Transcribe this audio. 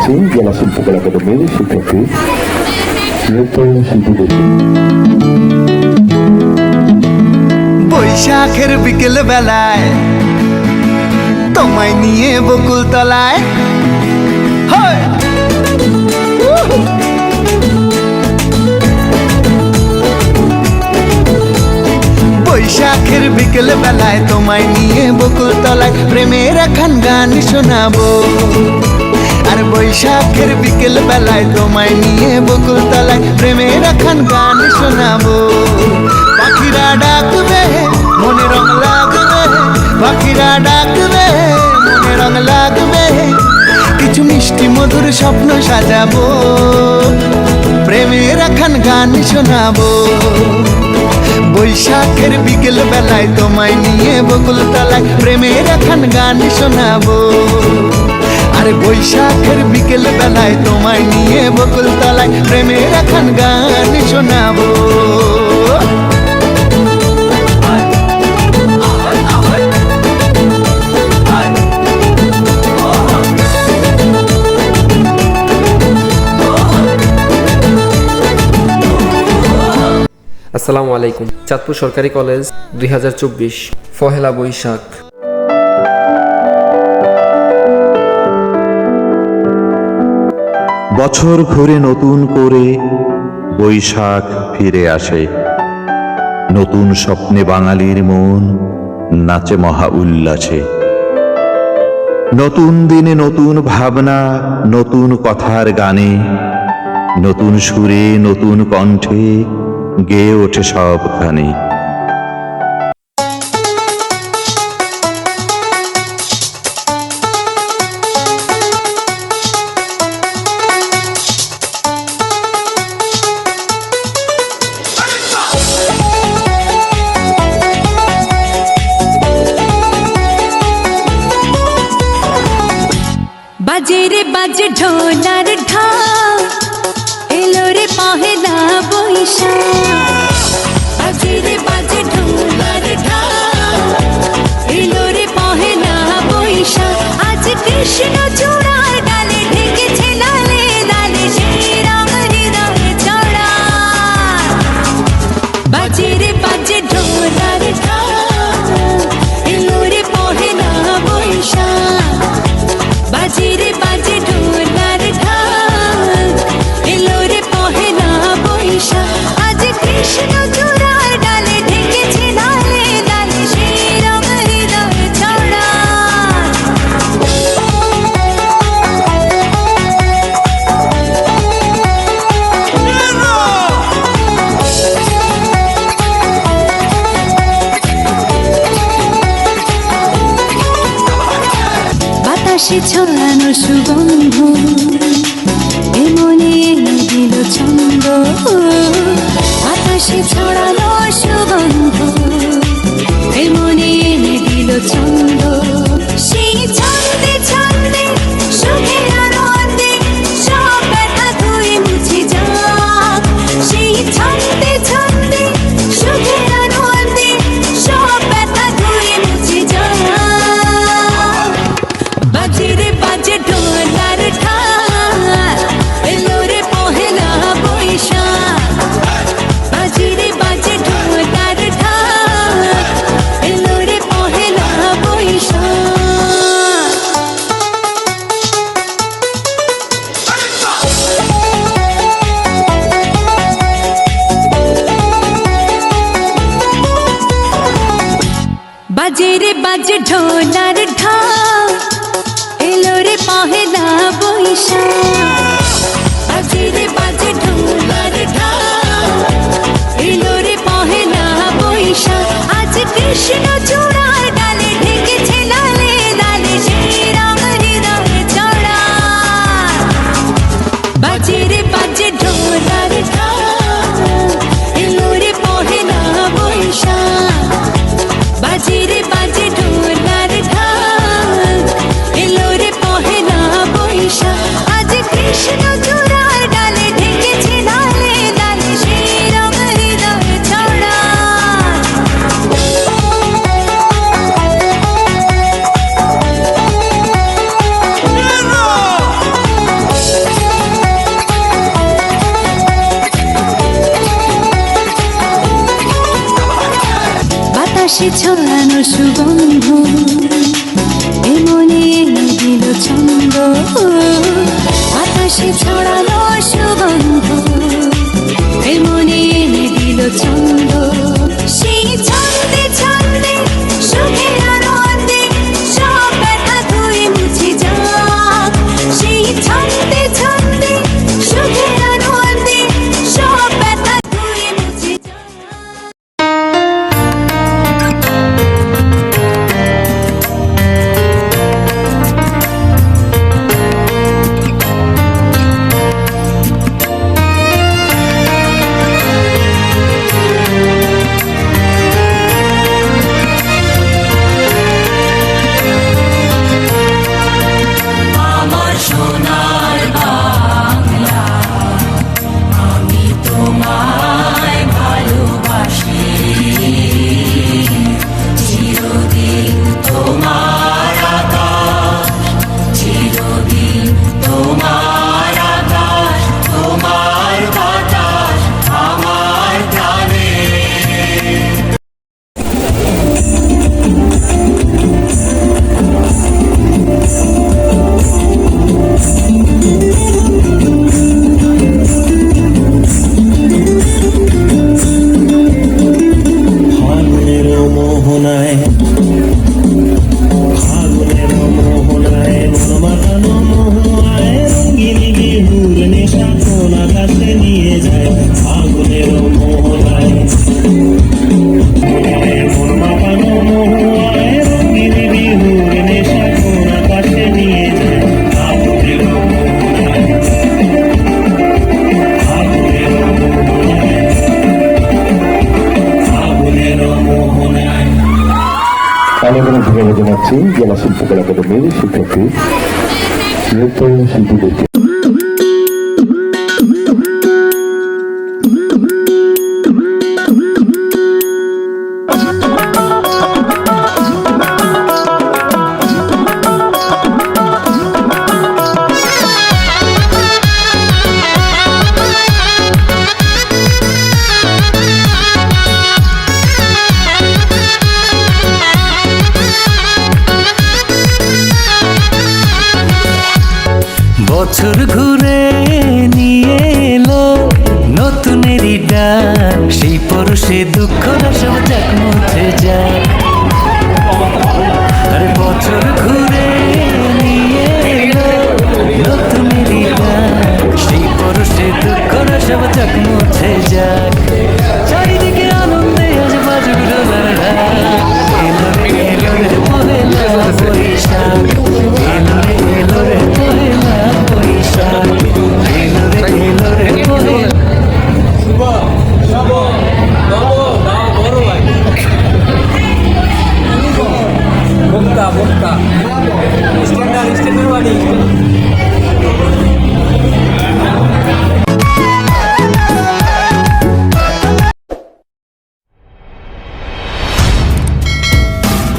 জানাচ্ছি জেলা শিল্পকলা একাডেমির শিক্ষার্থী নৃত্য শিল্পীদের। বৈশাখের বিকেল বেলায় তোমায় নিয়ে বকুল তলায়, বৈশাখের বিকেল বেলায় তোমায় নিয়ে বকুল তলায় প্রেমের একখান গান শোনাবো। আর বৈশাখের বিকেল বেলায় তোমায় নিয়ে বকুল তলায় প্রেমের একখান গান শোনাবো। পাখিরা ডাকবে মনে রং লাগবে, পাখিরা ডাকবে মনে রং লাগবে, কিছু মিষ্টি মধুর স্বপ্ন সাজাবো, প্রেমের একখান গান শোনাবো। বৈশাখের বিকেল বেলায় তোমায় নিয়ে বকুল তলায় প্রেমের একখান গান শোনাবো। আরে বৈশাখের বিকেল বেলায় তোমায় নিয়ে বকুল তলায় প্রেমের একখান গান শোনাবো। আসসালামু আলাইকুম। চাঁদপুর সরকারি কলেজ 2024 পহেলা বৈশাখ। বছর ঘুরে নতুন করে বৈশাখ ফিরে আসে, নতুন স্বপ্নে বাঙালির মন নাচে মহা উল্লাসে। নতুন দিনে নতুন ভাবনা, নতুন কথার গানে, নতুন সুরে নতুন কণ্ঠে গেয়ে ওঠে সবখানে। বাজে রে বাজে ঢোলার ঢাক, এলো রে পহেলা বৈশাখ। বাজে রে বাজে ঢোলার ঢাক, এলো রে পহেলা বৈশাখ। আজ কৃষ্ণ চূড়ার ডালে ঢেকেছে লালে লালে, সেই রং হৃদয়ে চড়া। বাজে রে বাজে ঢোলার ঢাক, এলো রে পহেলা বৈশাখ। বাজে রে বাজে ঢোলার ঢাক, এলো রে পহেলা বৈশাখ। আজ কৃষ্ণ চূড়ার ডালে ঢেকেছে লালে লালে, সেই রং হৃদয়ে চড়া। বাতাসে ছড়ানো সুগন্ধ এ মনে এনে দিল ছন্দ। বাতাসে ছড়ানো সুগন্ধ এ মনে এনে দিল ছন্দ। সেই ছন্দে ছন্দে সুখের আনন্দে সব ব্যথা ধুয়ে মুছে যাক। সেই ছন্দে ছন্দে সুখের আনন্দে সব ব্যথা ধুয়ে মুছে যাক। বাজে রে বাজে ঢোলার ঢাক, এলো রে পহেলা বৈশাখ। বাজে রে বাজে ঢোলার ঢাক, এলো রে পহেলা বৈশাখ। বাজে রে বাজে ঢোলার ঢাক, এলো রে পহেলা বৈশাখ। বাজে রে বাজে ঢোলার ঢাক, এলো রে পহেলা বৈশাখ। আজ কৃষ্ণ চূড়ার ডালে ঢেকেছে লালে লালে, সেই রং হৃদয়ে চড়া। বাজে রে বাজে ঢোলার ঢাক, এলো রে পহেলা বৈশাখ। বাজে রে বাজে ঢোলার ঢাক, এলো রে পহেলা বৈশাখ। আজ কৃষ্ণ চূড়ার ডালে ঢেকেছে লালে লালে, সেই রং হৃদয়ে চড়া। বাতাসে ছড়ানো সুগন্ধ এমনি এনে দিল ছন্দ বাতাসে ছড়ানো সুগন্ধ এমনি এনে দিল ছন্দ সেই ছন্দে ছন্দে সুখের আনন্দে সব ব্যথা ধুয়ে মুছে যাক সেই ছন্দে ছন্দে সুখের আনন্দে সব ব্যথা ধুয়ে মুছে যাক ফাগুনের মোহনায় মন মাতানো মোহনায় রঙিনী বিহুর নেশা কোন আকাশে নিয়ে যায় ফাগুনের মোহনায় মন মাতানো মোহনায় রঙিনী বিহুর নেশা কোন আকাশে নিয়ে যায় ফাগুনের মোহনায় ফাগুনের মোহনায় ফাগুনের মোহনায় আলোচনা ধন্যবাদ জানাচ্ছি জেলা শিল্পকলা একাডেমির শিক্ষার্থী নৃত্য শিল্পীদেরকে। বছর ঘুরে নিয়ে এলো নতুনেরই ডাক সেই পরশে দুঃখ সব যাক মুছে যাক আরে বছর ঘুরে নিয়ে এলো নতুনেরই ডাক সেই পরশে দুঃখ সব যাক মুছে যাক চারিদিকে আনন্দে আজ বাজুক ডোলার ঢাক এলো রে পহেলা বৈশাখ এলো রে পহেলা বৈশাখ এলো রে পহেলা বক্তা স্ট্যান্ডার্ড বাড়ি